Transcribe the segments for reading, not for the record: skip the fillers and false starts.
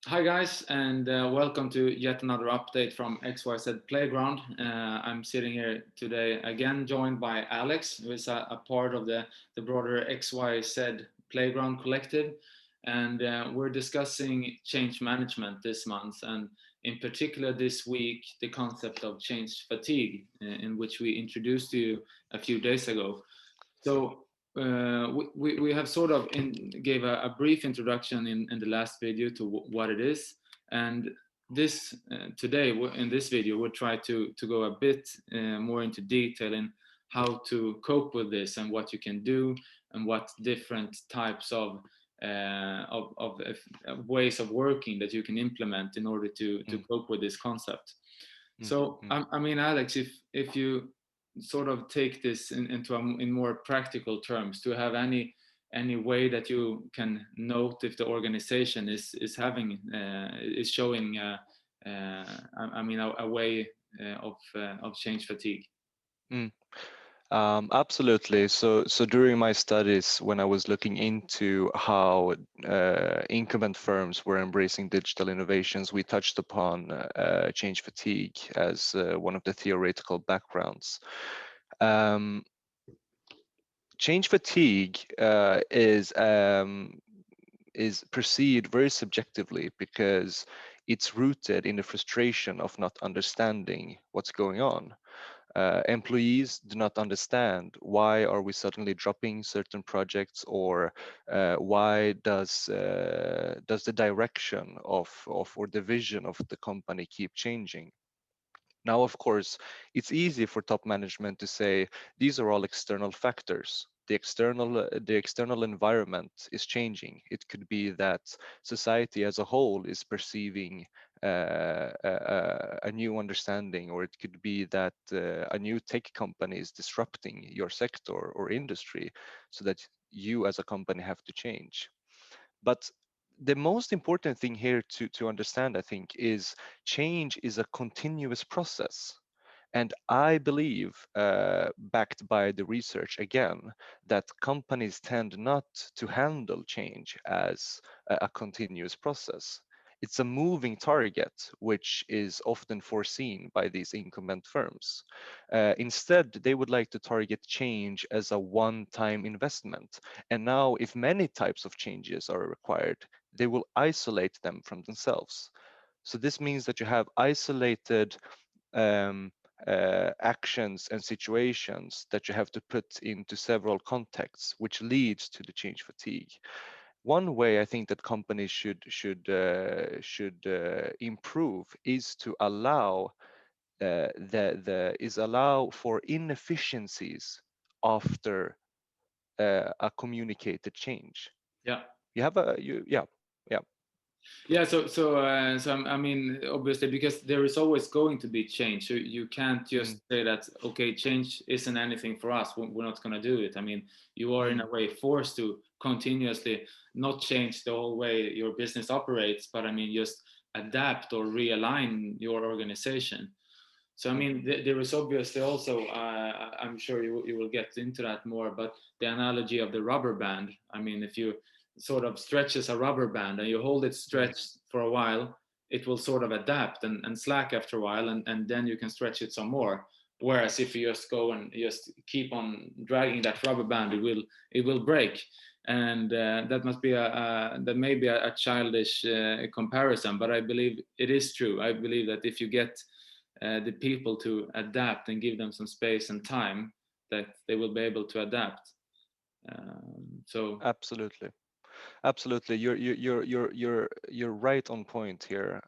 Hi guys, and welcome to yet another update from XYZ Playground. I'm sitting here today again, joined by Alex, who is a part of the broader XYZ Playground collective, and we're discussing change management this month, and in particular this week, the concept of change fatigue, in which we introduced to you a few days ago. So we have sort of gave a brief introduction in the last video to what it is, and this today in this video we'll try to go a bit more into detail in how to cope with this and what you can do and what different types of ways of working that you can implement in order to Mm, cope with this concept. mm, So, mm. I mean, Alex, if you sort of take this in more practical terms, to have any way that you can note if the organization is having is showing, I mean, a way of change fatigue. Mm. Absolutely. So during my studies, when I was looking into how incumbent firms were embracing digital innovations, we touched upon change fatigue as one of the theoretical backgrounds. Um, Change fatigue is perceived very subjectively because it's rooted in the frustration of not understanding what's going on. Employees do not understand why are we suddenly dropping certain projects, or why does the direction of or the vision of the company keep changing. Now, of course, it's easy for top management to say these are all external factors. The external environment is changing. It could be that society as a whole is perceiving a new understanding, or it could be that a new tech company is disrupting your sector or industry, so that you as a company have to change. But the most important thing here to understand, I think, is change is a continuous process. And I believe, backed by the research again, that companies tend not to handle change as a continuous process. It's a moving target, which is often foreseen by these incumbent firms. Instead, they would like to target change as a one-time investment. And now, if many types of changes are required, they will isolate them from themselves. So this means that you have isolated um, actions and situations that you have to put into several contexts, which leads to the change fatigue. One way I think that companies should improve is to allow for inefficiencies after a communicated change. Yeah. You have a you yeah yeah. Yeah, I mean, obviously, because there is always going to be change. So you can't Mm, just say that, okay, change isn't anything for us. We're not going to do it. I mean, you are in mm, a way forced to continuously not change the whole way your business operates, but I mean, just adapt or realign your organization. So I mm, mean, there is obviously also, I'm sure you will get into that more, but the analogy of the rubber band. I mean, if you sort of stretches a rubber band and you hold it mm, stretched for a while, it will sort of adapt and slack after a while, and then you can stretch it some more. Whereas if you just go and just keep on dragging that rubber band, it will break. And that must be that may be a childish comparison, but I believe it is true. I believe that if you get the people to adapt and give them some space and time, that they will be able to adapt. So absolutely. Absolutely, you're right on point here,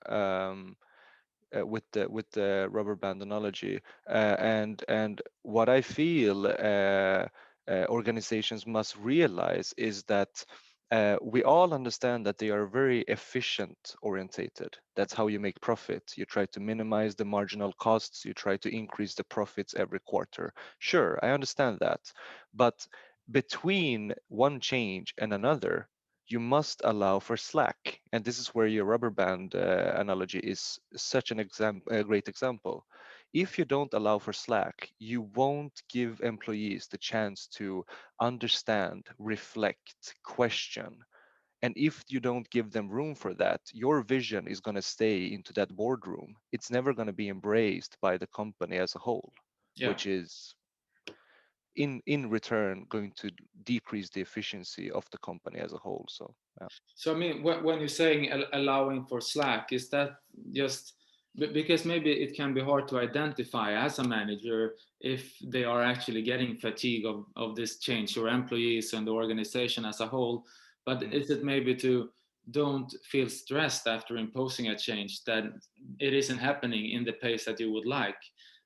with the rubber band analogy, and what I feel organizations must realize is that we all understand that they are very efficient orientated. That's how you make profit. You try to minimize the marginal costs. You try to increase the profits every quarter. Sure, I understand that, but between one change and another, you must allow for slack. And this is where your rubber band analogy is such a great example. If you don't allow for slack, you won't give employees the chance to understand, reflect, question. And if you don't give them room for that, your vision is going to stay into that boardroom. It's never going to be embraced by the company as a whole, Yeah. which is in return going to decrease the efficiency of the company as a whole. So yeah. So I mean, when you're saying allowing for slack, is that just because maybe it can be hard to identify as a manager if they are actually getting fatigue of this change, your employees and the organization as a whole. But Mm. is it maybe to don't feel stressed after imposing a change that it isn't happening in the pace that you would like,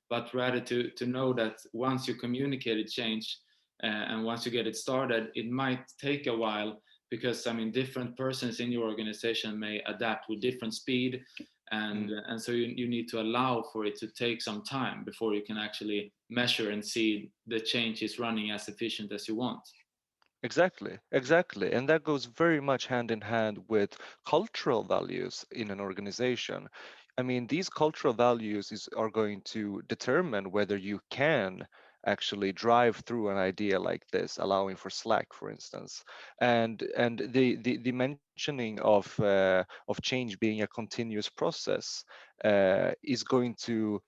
but rather to know that once you communicated change and once you get it started, it might take a while because I mean different persons in your organization may adapt with different speed, Mm. and so you need to allow for it to take some time before you can actually measure and see the change is running as efficient as you want. Exactly, exactly. And that goes very much hand in hand with cultural values in an organization. I mean, these cultural values are going to determine whether you can actually drive through an idea like this, allowing for Slack, for instance. And the mentioning of change being a continuous process is going to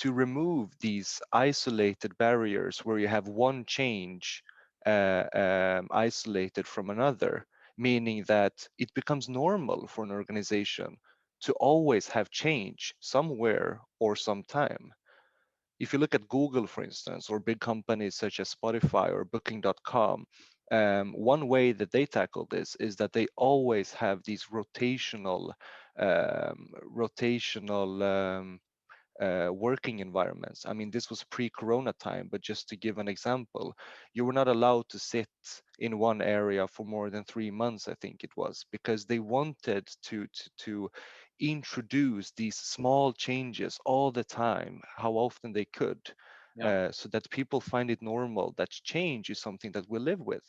remove these isolated barriers where you have one change isolated from another, meaning that it becomes normal for an organization to always have change somewhere or sometime. If you look at Google, for instance, or big companies such as Spotify or Booking.com, one way that they tackle this is that they always have these rotational working environments. I mean, this was pre-corona time, but just to give an example, you were not allowed to sit in one area for more than 3 months, I think it was, because they wanted to introduce these small changes all the time, how often they could, Yeah. so that people find it normal that change is something that we live with.